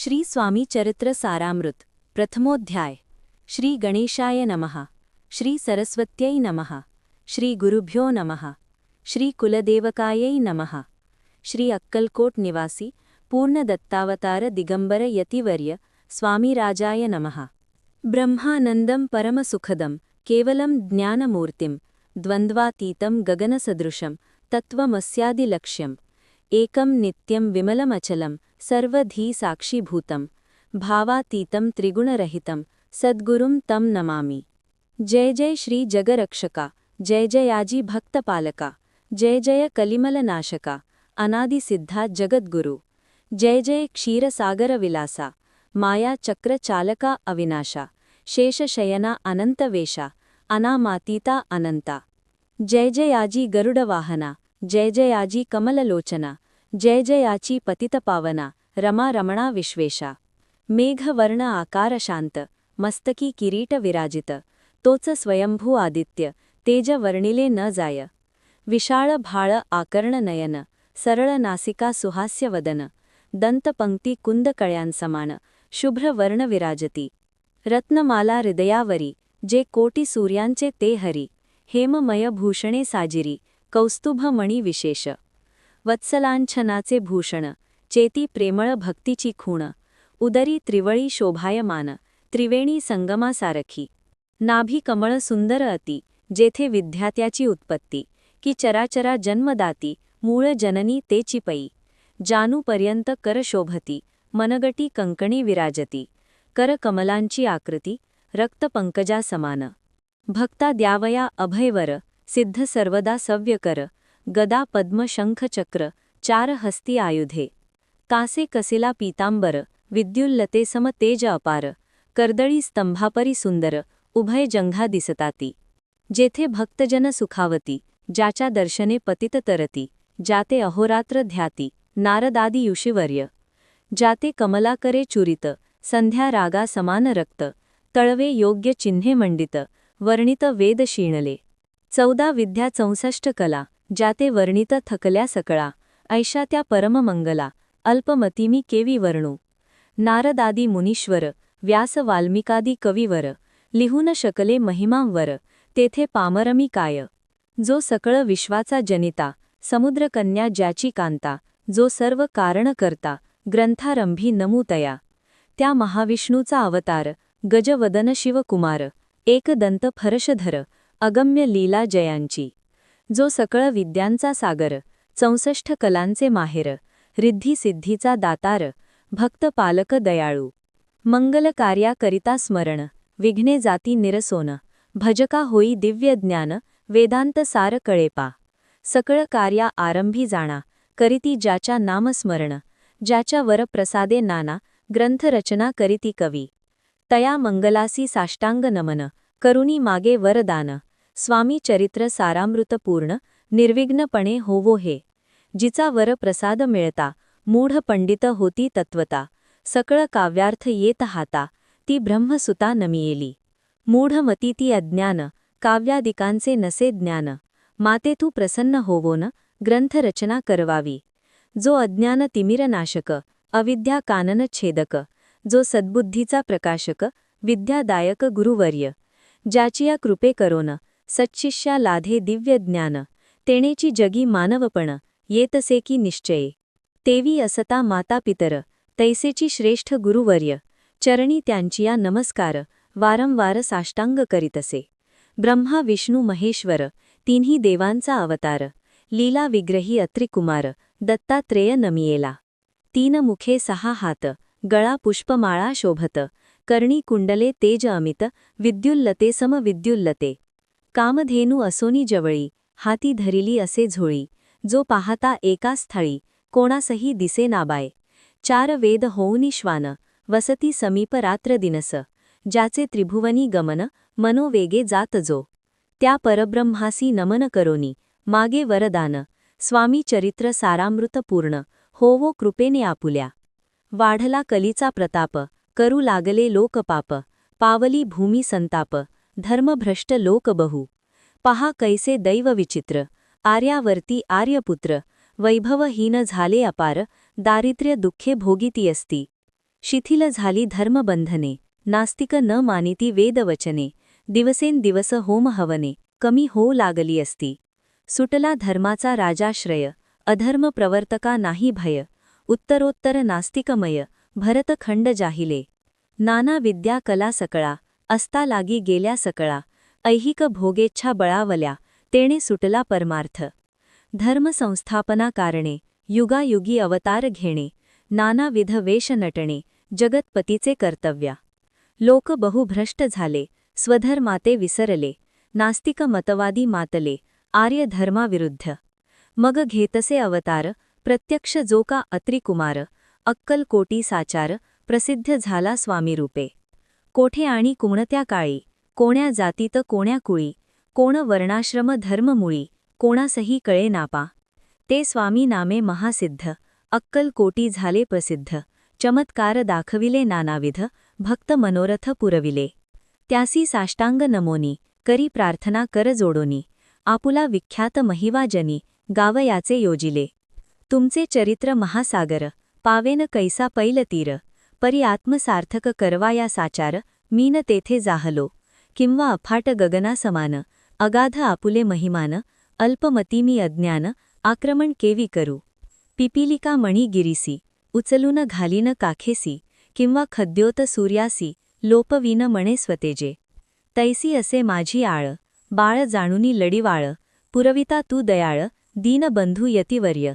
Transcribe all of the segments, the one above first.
श्री स्वामी चरित्र सारामृत प्रथमोध्याय। श्री गणेशाय नमः। श्री सरस्वत्यै नमः। श्री गुरुभ्यो नमः। श्री कुलदेवकायै नमः। श्री अक्कलकोट निवासी पूर्ण दत्तावतार दिगंबर यतिवर्य स्वामी राजाय नमः। ब्रह्मानंदं परमसुखदं केवलं ज्ञानमूर्तिं द्वन्द्वातीतं गगनसदृशं तत्त्वमस्यादिलक्ष्यम् एकं नित्यं विमलमचलं सर्वधी साक्षीभूतं भावातीतं त्रिगुणरहितं सद्गुरुं तं नमामि। जय जय श्री जगरक्षका, जय जयाजी भक्तपालका, जय जय कलिमलनाशका, अनादिसिद्धा जगद्गुरु, जय जय क्षीरसागरविलासा, माया चक्रचालका अविनाशा, शेषशयना अनंतवेशा, अनामातीता अनंता। जय जयाजी गरुडवाहना, जय जयाजी कमललोचना, जय जयाची पतितपावना, रमा रमणा विश्वेशा। मेघवर्ण आकार शांत, मस्तकी किरीट विराजित, तोच स्वयंभू आदित्य, तेज वर्णिले न जाय। विशाळ भाळ आकर्ण नयन, सरळ नासिका सुहास्य वदन, दंतपंक्ती कुंद कळ्यांसमान, शुभ्र वर्ण विराजती। रत्नमाला हृदयावरी, जे कोटी सूर्यांचे ते हरी, हेममय भूषणे साजिरी, कौस्तुभमणी विशेष। वत्सलांछनाचे भूषण, चेती प्रेमळ भक्तीची खूण, उदरी त्रिवळी शोभायमान, त्रिवेणी संगमासारखी। नाभी कमळ सुंदर अति, जेथे विद्यात्याची उत्पत्ती, की चराचरा जन्मदाती, मूळ जननी तेची पई। जानूपर्यंत कर शोभती, मनगटी कंकणी विराजती, कर कमलांची आकृती, रक्तपंकजा समान। भक्ता द्यावया अभयवर, सिद्ध सर्वदा सव्यकर, गदा पद्म शंख चक्र, चार हस्ती आयुधे। कासे कसिला पीतांबर, विद्युल्लते सम तेज अपार, कर्दळी स्तंभापरी सुंदर, उभय जंघा दिसताती। जेथे भक्तजन सुखावती, ज्याच्या दर्शने पतित तरती, जाते अहोरात्र ध्याती, नारदादी ऋषिवर्य। जाते कमलाकरे चुरित, संध्या रागा समान रक्त, तळवे योग्य चिन्हे मंडित, वर्णित वेद शीणले। 14 विद्या 64 कला, ज्याते वर्णित थकल्या सकळा, ऐशा त्या परममंगला, अल्पमतिमी केवी वर्णू। नारदादी मुनीश्वर, व्यास वाल्मिकादी कविवर, लिहून शकले महिमांवर, तेथे पामरमी काय। जो सकळ विश्वाचा जनिता, समुद्रकन्या ज्याची कांता, जो सर्व कारण करता, ग्रंथारंभी नमूतया। त्या महाविष्णूचा अवतार, गजवदन शिवकुमार, एकदंत फरशधर, अगम्य लीला जयांची। जो सकळ विद्यांचा सागर, 64 कलांचे माहेर, रिद्धी सिद्धीचा दातार, भक्त पालक दयाळू। मंगल कार्या करिता स्मरण, विघ्ने जाती निरसोन, भजका होई दिव्य ज्ञान, वेदांत सार कळेपा। सकळ कार्या आरंभी जाणा, करिती ज्याच्या नामस्मरण, ज्याच्या वर प्रसादे नाना, ग्रंथ रचना करिती कवी। तया मंगलासी साष्टांग नमन, करुणी मागे वरदान, स्वामी चरित्र सारामृत पूर्ण, निर्विघ्नपणे होवो हे। जिचा वर प्रसाद मिळता, मूढ पंडित होती तत्वता, सकळ काव्यार्थ येत हाता, ती ब्रह्मसुता नमियेली। मूढमती ती अज्ञान, काव्यादिकांचे नसे ज्ञान, माते तू प्रसन्न होवोन, ग्रंथरचना करवावी। जो अज्ञान तिमिरनाशक, अविद्या कानन छेदक, जो सद्बुद्धीचा प्रकाशक, विद्यादायक गुरुवर्य। ज्याचिया कृपे करोन, सच्शिष्या लाधे दिव्य ज्ञान, तेणेची जगी मानवपण, येतसे की निश्चये। तेवी असता माता पितर, तैसेची श्रेष्ठ गुरुवर्य, चरणी त्यांचिया नमस्कार, वारंवार साष्टांग करीतसे। ब्रह्मा विष्णू महेश्वर, तिन्ही देवांचा अवतार, लीला विग्रही अत्रिकुमार, दत्तात्रेय नमियेला। 3 मुखे 6 हात, गळा पुष्पमाळा शोभत, कर्णी कुंडले तेज अमित, विद्युल्लते सम विद्युल्लते। कामधेनू असोनी जवळी, हाती धरिली असे झोळी, जो पाहता एका स्थळी, कोणासही दिसे नाबाय। 4 वेद होऊनी श्वान, वसती समीप रात्र दिनस, ज्याचे त्रिभुवनी गमन, मनोवेगे जात जो। त्या परब्रह्मासी नमन करोनी, मागे वरदान, स्वामी चरित्र सारामृत पूर्ण, होवो कृपेने आपुल्या। वाढला कलीचा प्रताप, करू लागले लोकपाप, पावली भूमी संताप, धर्मभ्रष्ट लोक बहु। पहा कैसे दैव विचित्र, आर्यावर्ती आर्यपुत्र, वैभवहीन झाले अपार, दारिद्र्य दुःखे भोगीती असती। शिथिल झाली धर्मबंधने, नास्तिक न मानिती वेदवचने, दिवसेंदिवस होम हवने, कमी होऊ लागली असती. सुटला धर्माचा राजाश्रय, अधर्म प्रवर्तका नाही भय, उत्तरोत्तर नास्तिकमय, भरतखंड जाहिले. नाना विद्या कला सकळा, असता लागी गेल्या सकळा, ऐहिक भोगेच्छा बळावल्या, तेणे सुटला परमार्थ. धर्मसंस्थापना कारणे, युगायुगी अवतार घेणे, नानाविध वेश नटणे, जगतपतीचे कर्तव्य. लोक बहुभ्रष्ट झाले, स्वधर्माते विसरले, नास्तिक मतवादी मातले, आर्य धर्माविरुद्ध. मग घेतसे अवतार, प्रत्यक्ष जो का अत्रिकुमार, अक्कलकोटी साचार, प्रसिद्ध झाला स्वामीरूपे. कोठे आणि कुणत्या काळी, कोण्या जातीत कोण्या कुळी, कोण वर्णाश्रम धर्ममुळी, कोणासही कळे नापा. ते स्वामी नामे महासिद्ध, अक्कलकोटी झाले प्रसिद्ध, चमत्कार दाखविले नानाविध, भक्त मनोरथ पुरविले. त्यासी साष्टांग नमोनी, करी प्रार्थना कर जोडोनी, आपुला विख्यात महिवाजनी, गावयाचे योजिले. तुमचे चरित्र महासागर, पावेन कैसा पैल तीर, परी आत्मसार्थक करवाया साचार, मीन तेथे जाहलो. किंवा अफाट गगना समान, अगाध आपुले महिमान, अल्पमती मी अज्ञान, आक्रमण केवी करू. पिपीलिका मणी गिरीसी, उचलून घालीन काखेसी, किंवा खद्योत सूर्यासी, लोपवीन मणे स्वतेजे. तैसी असे माझी आळ, बाळ जाणुनी लढीवाळ, पुरविता तू दयाळ, दीनबंधू यतिवर्य.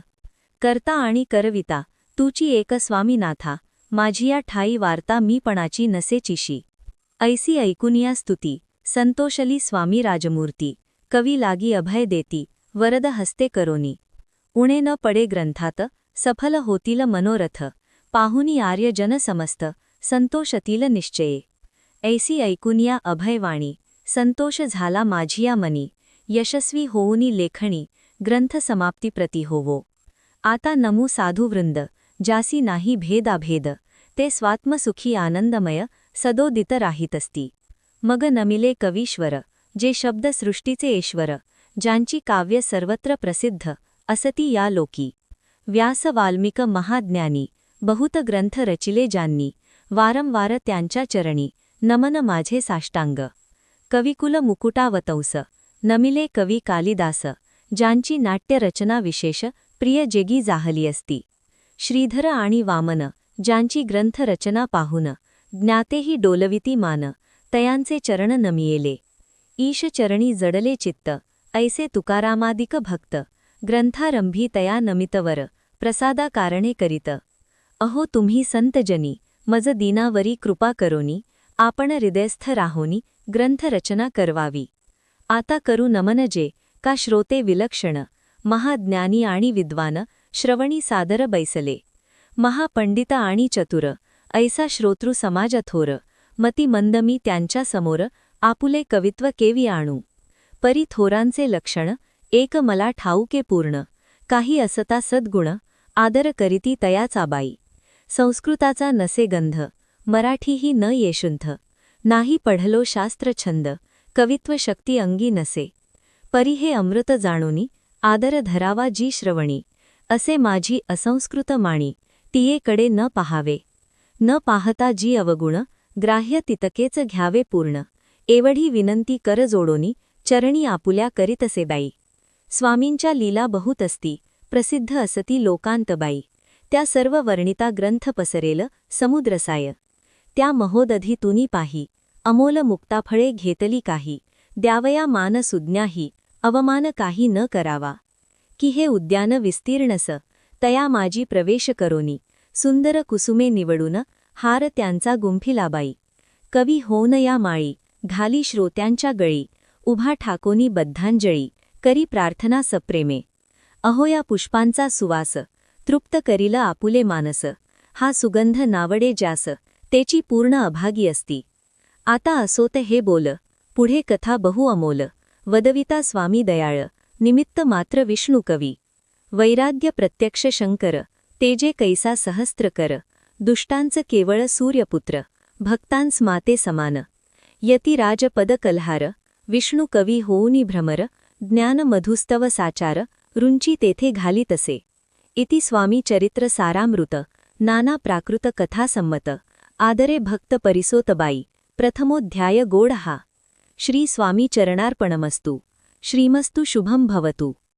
करता आणि करविता, तूची एक स्वामीनाथा, माझी या ठाई वार्ता मीपणाची नसेचीशी. ऐसी ऐकुनिया स्तुती, संतोषली स्वामी राजमूर्ती, कवी लागी अभय देती, वरद हस्ते करोनी. उणे न पडे ग्रंथात, सफल होतील मनोरथ, पाहुनी आर्य जन समस्त, संतोषतील निश्चये. ऐसी ऐकुनिया अभयवाणी, संतोष झाला माझिया मनी, यशस्वी होऊनी लेखणी, ग्रंथ समाप्ती प्रति होवो. आता नमू साधुवृंद, जासी नाही भेदाभेद, ते स्वात्मसुखी आनंदमय, सदोदित राहितस्ती. मग नमिले कवीश्वर, जे शब्द सृष्टीचे ईश्वर, ज्यांची काव्य सर्वत्र प्रसिद्ध, असती या लोकी. व्यास वाल्मिक महाज्ञानी, बहुत ग्रंथ रचिले ज्यांनी, वारंवार त्यांच्या चरणी, नमन माझे साष्टांग. कविकुल मुकुटावतंस, नमिले कवी कालिदास, ज्यांची नाट्यरचना विशेष, प्रिय जेगी जाहली असती. श्रीधर आणि वामन, ज्यांची ग्रंथरचना पाहून, ज्ञातेही डोलविती मान, तयांचे चरण नमियेले. ईश चरणी जडले चित्त, ऐसे तुकारामादिक भक्त, ग्रंथारंभी तया नमितवर, प्रसादा कारणे करीत. अहो तुम्ही संतजनी, मज दीनावरी कृपा करोनी, आपण हृदयस्थ राहोनी, ग्रंथरचना करवावी. आता करू नमन जे, का श्रोते विलक्षण, महाज्ञानी आणि विद्वान, श्रवणी सादर बैसले. महापंडित आणि चतुर, ऐसा श्रोतृ समाज थोर, मती मंद मी त्यांच्या समोर, आपुले कवित्व केवी आणू. परी थोरांचे लक्षण, एक मला ठाऊके पूर्ण, काही असता सद्गुण, आदर करीती तयाचा बाई. संस्कृताचा नसे गंध, मराठीही न येशुंथ, नाही पढलो शास्त्रछंद, कवित्व शक्ती अंगी नसे. परी हे अमृत जाणोनी, आदर धरावा जी श्रवणी, असे माझी असंस्कृत माणी, तियेकडे न पाहावे. न पाहता जी अवगुण, ग्राह्य तितकेच घ्यावे पूर्ण, एवढी विनंती कर जोडोनी, चरणी आपुल्या करीतसे बाई. स्वामींच्या लीला बहुत असती, प्रसिद्ध असती लोकांतबाई, त्या सर्व वर्णिता ग्रंथ पसरेल, समुद्रसाय. त्या महोदधी तुनी पाही, अमोल मुक्ताफळे घेतली काही, द्यावया मान सुज्ञाही, अवमान काही न करावा. की हे उद्यान विस्तीर्णस, तया माझी प्रवेश करोनी, सुंदर कुसुमे निवडून, हार त्यांचा गुंफिलाबाई. कवी होऊन या माळी, घाली श्रोत्यांच्या गळी, उभा ठाकोनी बद्धांजळी, करी प्रार्थना सप्रेमे. अहो या पुष्पांचा सुवास, तृप्त करील आपुले मानस, हा सुगंध नावडे ज्यास, तेची पूर्ण अभागी असती. आता असोत हे बोल, पुढे कथा बहु अमोल, वदविता स्वामी दयाळ, निमित्त मात्र विष्णू कवी. वैराग्य प्रत्यक्ष शंकर, तेजे कैसा सहस्त्र कर, दुष्टांच केवळ सूर्यपुत्र, भक्तांस माते समान. यतिराज पद कल्हार, विष्णू कवी होऊनी भ्रमर, ज्ञान मधुस्तव साचार, रुंची तेथे घाली तसे. इति स्वामी चरित्र सारामृत, नाना प्राकृत कथासंमत आदरे भक्त परिसोतबाई प्रथमोध्याय गोड हा. श्री स्वामी चरणार्पणमस्तु. श्रीमस्तु शुभं भवतु.